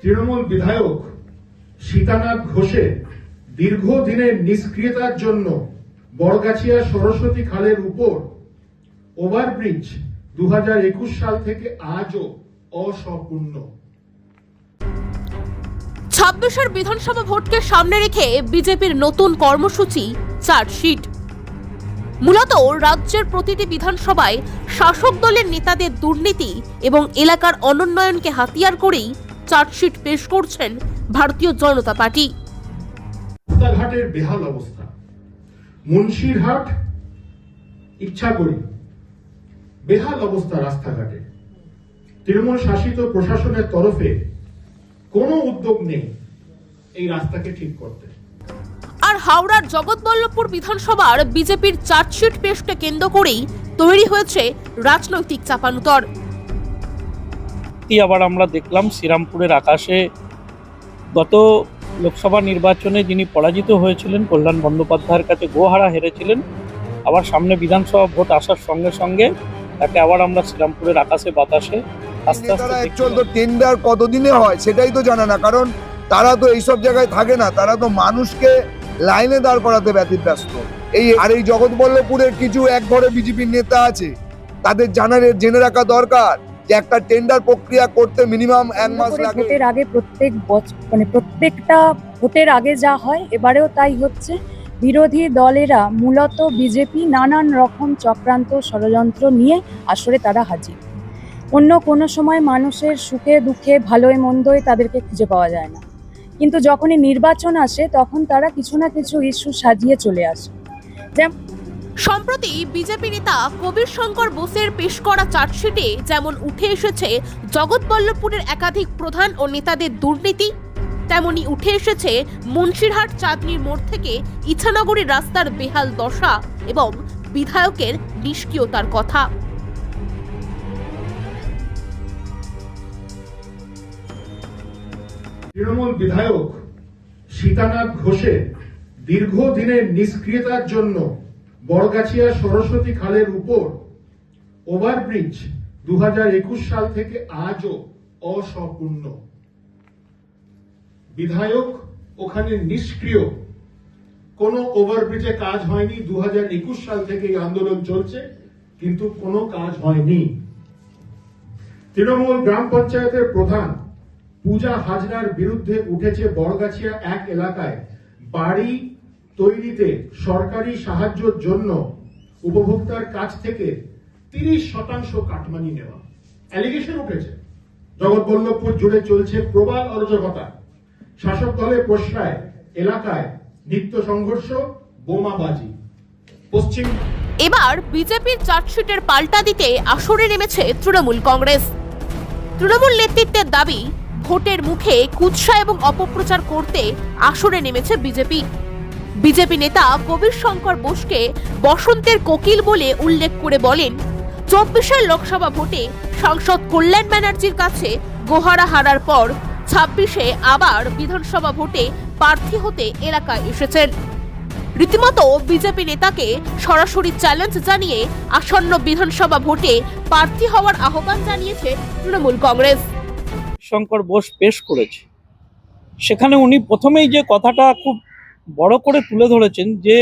তৃণমূল বিধায়ক সীতানাথ ঘোষের দীর্ঘদিনের নিষ্ক্রিয়তার জন্য বড়গাছিয়া সরস্বতী খালের উপর ওভারব্রিজ 2021 সাল থেকে আজও অসম্পূর্ণ। 26-এর বিধানসভা ভোটকে সামনে রেখে বিজেপির নতুন কর্মসূচি চার্জশিট। মূলত রাজ্যের প্রতিটি বিধানসভায় শাসক দলের নেতাদের দুর্নীতি এবং এলাকার অনুন্নয়নকে হাতিয়ার করেই চার্জশিট পেশ করছেন ভারতীয় জনতা পার্টি। ঘাটের বেহাল অবস্থা, মুন্সিরহাট ইচ্ছাকরি বেহাল অবস্থা রাস্তাঘাটে। তৃণমূল শাসিত প্রশাসনের তরফে কোনো উদ্যোগ নেই এই রাস্তাকে ঠিক করতে। আর হাওড়ার জগৎবল্লভপুর বিধানসভার বিজেপির চার্জশিট পেশকে কেন্দ্র করেই তৈরি হয়েছে রাজনৈতিক চাপানুতর। আবার আমরা দেখলাম শ্রীরামপুরের আকাশে গত লোকসভা নির্বাচনে যিনি পরাজিত হয়েছিলেন কল্যাণ বন্দ্যোপাধ্যায়ের কাছে গোহারা হেরেছিলেন, আবার সামনে বিধানসভা ভোট আসার সঙ্গে সঙ্গে তাকে আবার আমরা শ্রীরামপুরের আকাশে বাতাসে আস্তে আস্তে টেন্ডার কতদিনে হয় সেটাই তো জানে না, কারণ তারা তো এইসব জায়গায় থাকে না, তারা তো মানুষকে লাইনে দাঁড় করাতে ব্যতিব্যস্ত। এই জগৎবল্লভপুরের কিছু এক ঘরে বিজেপির নেতা আছে, তাদের জেনে রাখা দরকার যে একটা টেন্ডার প্রক্রিয়া করতে মিনিমাম 1 মাস লাগে। ভোটের আগে প্রত্যেকটা ভোটের আগে যা হয় এবারেও তাই হচ্ছে। বিরোধী দলেরা মূলত বিজেপি নানান রকম চক্রান্ত ষড়যন্ত্র নিয়ে আসলে তারা হাজির। অন্য কোনো সময় মানুষের সুখে দুঃখে ভালোয় মন্দয় তাদেরকে খুঁজে পাওয়া যায় না, কিন্তু যখনই নির্বাচন আসে তখন তারা কিছু না কিছু ইস্যু সাজিয়ে চলে আসে। সম্প্রতি বিজেপি নেতা কবির শঙ্কর বোসের পেশ করা চার্জশিটে যেমন উঠে এসেছে জগৎবল্লভপুরের একাধিক প্রধান ও নেতাদের দুর্নীতি, তেমনি উঠে এসেছে মুন্সিরহাট চাঁদনীর মোড় থেকে ইছানগরী রাস্তার বেহাল দশা এবং বিধায়কের নিষ্ক্রিয়তার কথা। তৃণমূল বিধায়ক সীতানাথ ঘোষের দীর্ঘদিনের নিষ্ক্রিয়তার জন্য বড়গাছিয়া সরস্বতী খালের উপর ওভারব্রিজ 2021 সাল থেকে আজও অসম্পূর্ণ। বিধায়ক ওখানে নিষ্ক্রিয়, কোনো ওভারব্রিজে কাজ হয়নি। 2021 সাল থেকে এই আন্দোলন চলছে, কিন্তু কোনো কাজ হয়নি। তৃণমূল গ্রাম পঞ্চায়েতের প্রধান পূজা হাজরার বিরুদ্ধে উঠেছে বড়গাছিয়া 1 এলাকায় বাড়ি তৈরিতে সরকারি সাহায্যের জন্য উপভোক্তার কাছ থেকে 30% কাটমানি নেওয়া অ্যালিগেশন উঠেছে। জগৎবল্লভপুর জুড়ে চলছে প্রবল অরাজকতা, শাসক দলের প্রশ্রয় এলাকায় নিত্য সংঘর্ষ, বোমাবাজি। পশ্চিম এবার বিজেপির চার্জশিটের পাল্টা দিতে আসরে নেমেছে তৃণমূল কংগ্রেস। তৃণমূল নেতৃত্বের দাবি, ভোটের মুখে কুৎসা এবং অপপ্রচার করতে আসরে নেমেছে বিজেপি। বিজেপি নেতা কবির শঙ্কর বোসকে বসন্তের কোকিল বলে উল্লেখ করে বলেন, 24-এর লোকসভা ভোটে সাংসদ কল্যাণ ব্যানার্জির কাছে গোহারা হারার পর 26-এ আবার বিধানসভা ভোটে প্রার্থী হতে এলাকায় এসেছেন। রীতিমতো বিজেপি নেতাকে সরাসরি চ্যালেঞ্জ জানিয়ে আসন্ন বিধানসভা ভোটে প্রার্থী হওয়ার আহ্বান জানিয়েছে তৃণমূল কংগ্রেস। শঙ্কর বোস পেশ করেছে, সেখানে উনি প্রথমেই যে কথাটা খুব বড় করে তুলে ধরেছেন যে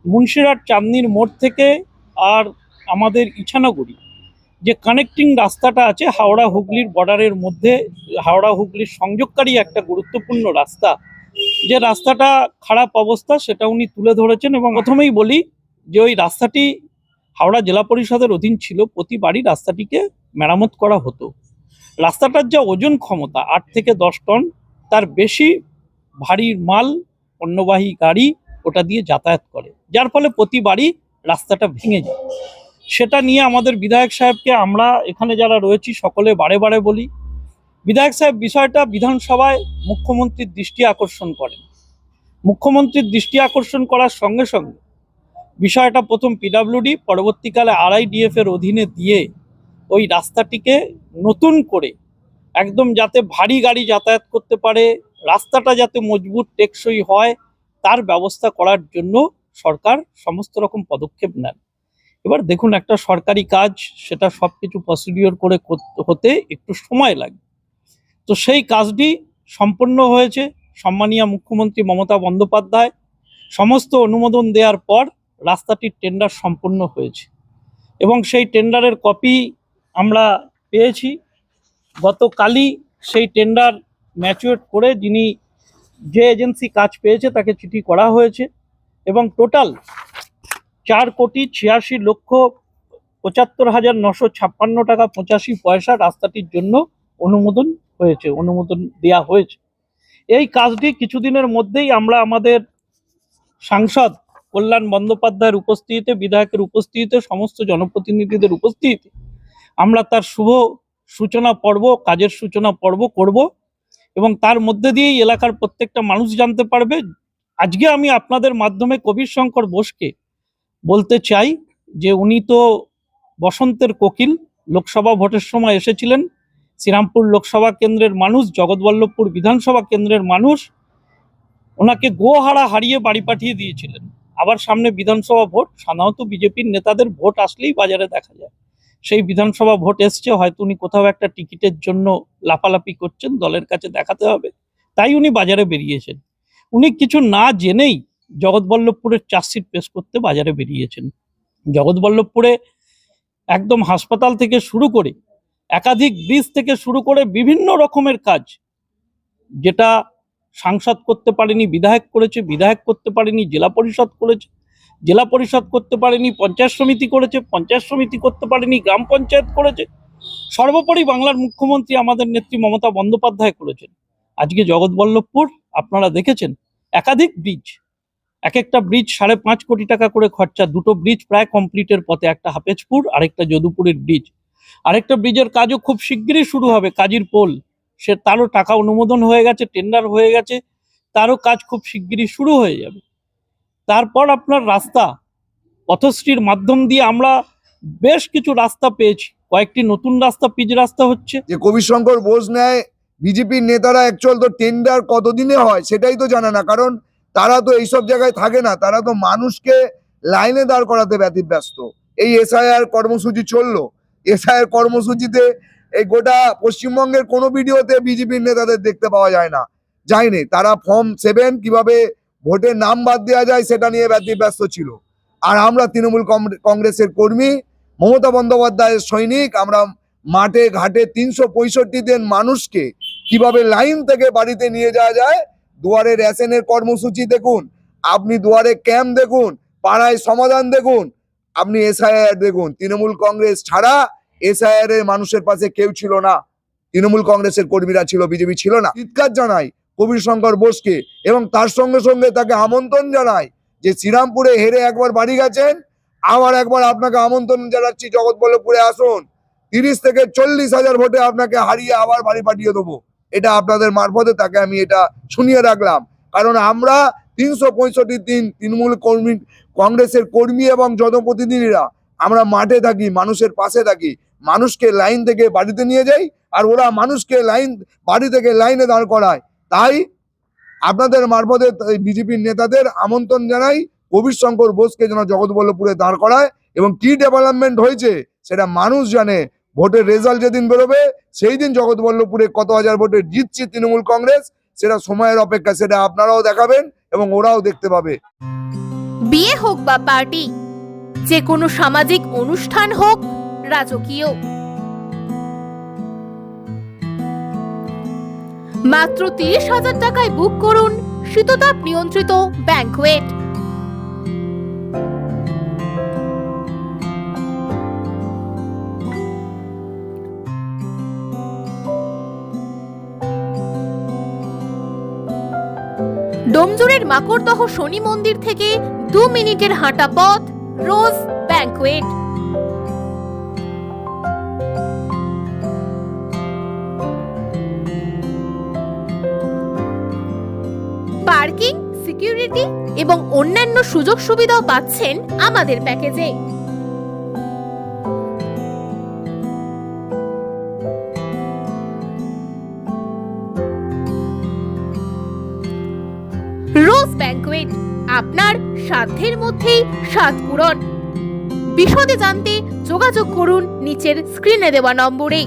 মুন্সিরহাট চাঁদনীর মোড় থেকে আর আমাদের ইছানগরী যে কানেক্টিং রাস্তাটা আছে হাওড়া হুগলির বর্ডারের মধ্যে, হাওড়া হুগলির সংযোগকারী একটা গুরুত্বপূর্ণ রাস্তা, যে রাস্তাটা খারাপ অবস্থা সেটা উনি তুলে ধরেছেন। এবং প্রথমেই বলি যে ওই রাস্তাটি হাওড়া জেলা পরিষদের অধীন ছিল, প্রতি বাড়ি রাস্তাটিকে মেরামত করা হতো। রাস্তাটার যা ওজন ক্ষমতা 8 থেকে 10 টন, তার বেশি ভারী মাল পণ্যবাহী গাড়ি ওটা দিয়ে যাতায়াত করে, যার ফলে প্রতি বাড়ি রাস্তাটা ভেঙে যায়। সেটা নিয়ে আমাদের বিধায়ক সাহেবকে আমরা এখানে যারা রয়েছি সকলে বারে বারে বলি। বিধায়ক সাহেব বিষয়টা বিধানসভায় মুখ্যমন্ত্রীর দৃষ্টি আকর্ষণ করেন। মুখ্যমন্ত্রীর দৃষ্টি আকর্ষণ করার সঙ্গে সঙ্গে বিষয়টা প্রথম পিডব্লিউডি, পরবর্তীকালে RIDF এর অধীনে দিয়ে ওই রাস্তাটিকে নতুন করে একদম যাতে ভারী গাড়ি যাতায়াত করতে পারে, রাস্তাটা যাতে মজবুত টেকসই হয়, তার ব্যবস্থা করার জন্য সরকার সমস্ত রকম পদক্ষেপ নেন। এবার দেখুন, একটা সরকারি কাজ, সেটা সবকিছু প্রসিডিওর করে হতে একটু সময় লাগে। তো সেই কাজটি সম্পন্ন হয়েছে। সম্মানীয় মুখ্যমন্ত্রী মমতা বন্দ্যোপাধ্যায় সমস্ত অনুমোদন দেওয়ার পর রাস্তাটির টেন্ডার সম্পন্ন হয়েছে এবং সেই টেন্ডারের কপি আমরা পেয়েছি। গতকালই সেই টেন্ডার ম্যাচুরেট করে যে এজেন্সি কাজ পেয়েছে তাকে চিঠি করা হয়েছে এবং টোটাল 4,86,75,956 টাকা 85 পয়সা রাস্তাটির জন্য অনুমোদন দেয়া হয়েছে। এই কাজটি কিছুদিনের মধ্যেই আমরা আমাদের সাংসদ কল্যাণ বন্দ্যোপাধ্যায়ের উপস্থিতিতে, বিধায়কের উপস্থিতিতে, সমস্ত জনপ্রতিনিধিদের উপস্থিতিতে আমরা তার শুভ সূচনা পর্ব, কাজের সূচনা পর্ব করব এবং তার মধ্যে দিয়েই এলাকার প্রত্যেকটা মানুষ জানতে পারবে। আজকে আমি আপনাদের মাধ্যমে কবির শঙ্কর বোসকে বলতে চাই যে উনি তো বসন্তের কোকিল, লোকসভা ভোটের সময় এসেছিলেন। শ্রীরামপুর লোকসভা কেন্দ্রের মানুষ, জগৎবল্লভপুর বিধানসভা কেন্দ্রের মানুষ ওনাকে গোহারা হারিয়ে বাড়ি পাঠিয়ে দিয়েছিলেন। আবার সামনে বিধানসভা ভোট, সাধারণত বিজেপির নেতাদের ভোট আসলেই বাজারে দেখা যায়। সেই বিধানসভা ভোট এসছে, হয়তো উনি কোথাও একটা টিকিটের জন্য লাফালাফি করছেন, দলের কাছে দেখাতে হবে, তাই উনি বাজারে বেরিয়েছেন। উনি কিছু না জেনেই জগৎবল্লভপুরের চার্জশিট পেশ করতে বাজারে বেরিয়েছেন। জগৎবল্লভপুরে একদম হাসপাতাল থেকে শুরু করে একাধিক ব্রিজ থেকে শুরু করে বিভিন্ন রকমের কাজ, যেটা সাংসদ করতে পারেনি বিধায়ক করেছে, বিধায়ক করতে পারেনি জেলা পরিষদ করেছে, জেলা পরিষদ করতে পারেনি পঞ্চায়েত সমিতি করেছে, পঞ্চায়েত সমিতি করতে পারেনি গ্রাম পঞ্চায়েত করেছে, সর্বোপরি বাংলার মুখ্যমন্ত্রী আমাদের নেত্রী মমতা বন্দ্যোপাধ্যায় করেছেন। আজকে জগৎবল্লভপুর আপনারা দেখেছেন, একাধিক ব্রিজ, এক একটা ব্রিজ 5.5 কোটি টাকা করে খরচা, দুটো ব্রিজ প্রায় কমপ্লিটের পথে, একটা হাফেজপুর আরেকটা যদুপুরের ব্রিজ, আরেকটা ব্রিজের কাজও খুব শিগগিরই শুরু হবে, কাজীর পোল, তারও টাকা অনুমোদন হয়ে গেছে, টেন্ডার হয়ে গেছে, তারও কাজ খুব শিগগিরই শুরু হয়ে যাবে। তারপর আপনার রাস্তা, পথশ্রীর মাধ্যম দিয়ে আমরা বেশ কিছু রাস্তা পেয়েছি, কয়েকটি নতুন রাস্তা, পিচ রাস্তা হচ্ছে। যে কবির শঙ্কর বোস নেয় বিজেপির নেতারা অ্যাকচুয়াল তো টেন্ডার কতদিনে হয় সেটাই তো জানে না, কারণ তারা তো এইসব জায়গায় থাকে না, তারা তো মানুষকে লাইনে দাঁড় করাতে ব্যতিব্যস্ত। এই এসআইআর কর্মসূচি চললো, এসআইআর কর্মসূচিতে এই গোটা পশ্চিমবঙ্গের কোনো ভিডিওতে বিজেপির নেতাদের দেখতে পাওয়া যায় না, যায়নি। তারা ফর্ম 7 কিভাবে ভোটের নাম বাদ দেওয়া যায় সেটা নিয়ে ব্যতিব্যস্ত ছিল। আর আমরা তৃণমূল কংগ্রেসের কর্মী, মমতা বন্দ্যোপাধ্যায়ের সৈনিক, আমরা মাঠে ঘাটে 365 দিন মানুষকে কিভাবে লাইন থেকে বাড়িতে নিয়ে যাওয়া যায়। দুয়ারে রেশনের কর্মসূচি দেখুন, আপনি দুয়ারে ক্যাম্প দেখুন, পাড়ায় সমাধান দেখুন, আপনি এসআইআর দেখুন। তৃণমূল কংগ্রেস ছাড়া এসআইআর এর মানুষের পাশে কেউ ছিল না, তৃণমূল কংগ্রেসের কর্মীরা ছিল, বিজেপি ছিল না। চিৎকার জানাই কবির শঙ্কর বোসকে এবং তার সঙ্গে সঙ্গে তাকে আমন্ত্রণ জানাই যে শ্রীরামপুরে হেরে একবার বাড়ি গেছেন, আবার একবার আপনাকে আমন্ত্রণ জানাচ্ছি জগৎবল্লভপুরে আসুন, 30 থেকে 40 হাজার ভোটে আপনাকে হারিয়ে আবার বাড়ি পাঠিয়ে দেবো। এটা আপনাদের মারফতে তাকে আমি এটা শুনিয়ে রাখলাম, কারণ আমরা 365 দিন তৃণমূল কংগ্রেসের কর্মী এবং জনপ্রতিনিধিরা আমরা মাঠে থাকি, মানুষের পাশে থাকি, মানুষকে লাইন থেকে বাড়িতে নিয়ে যাই, আর ওরা মানুষকে বাড়ি থেকে লাইনে দাঁড় করায়। তাই আপনাদের মারফতে বিজেপির নেতাদের আমন্ত্রণ জানাই কবির শঙ্কর বোসকে যেন জগৎবল্লভপুরে দাঁড় করায়, এবং কি ডেভেলপমেন্ট হয়েছে সেটা মানুষ জানে। ভোটের রেজাল্ট যেদিন বেরোবে সেই দিন জগৎবল্লভপুরে কত হাজার ভোটে জিতছে তৃণমূল কংগ্রেস, সেটা সময়ের অপেক্ষা, সেটা আপনারাও দেখাবেন এবং ওরাও দেখতে পাবে। বিয়ে হোক বা পার্টি, যে কোনো সামাজিক অনুষ্ঠান হোক, রাজকীয়, মাত্র 30,000 টাকায় বুক করুন শীততাপ নিয়ন্ত্রিত ব্যাংকুয়েট। ডোমজুড়ের মাকড়দহ শনি মন্দির থেকে 2 মিনিটের হাঁটা পথ, রোজ ব্যাংকুয়েট। পার্কিং, সিকিউরিটি এবং অন্যান্য সুযোগ সুবিধাও পাচ্ছেন আমাদের প্যাকেজে। রোজ ব্যাংকুয়েট, আপনার সাধ্যের মধ্যেই স্বাদ পূরণ। বিশদে জানতে যোগাযোগ করুন নিচের স্ক্রিনে দেওয়া নম্বরে।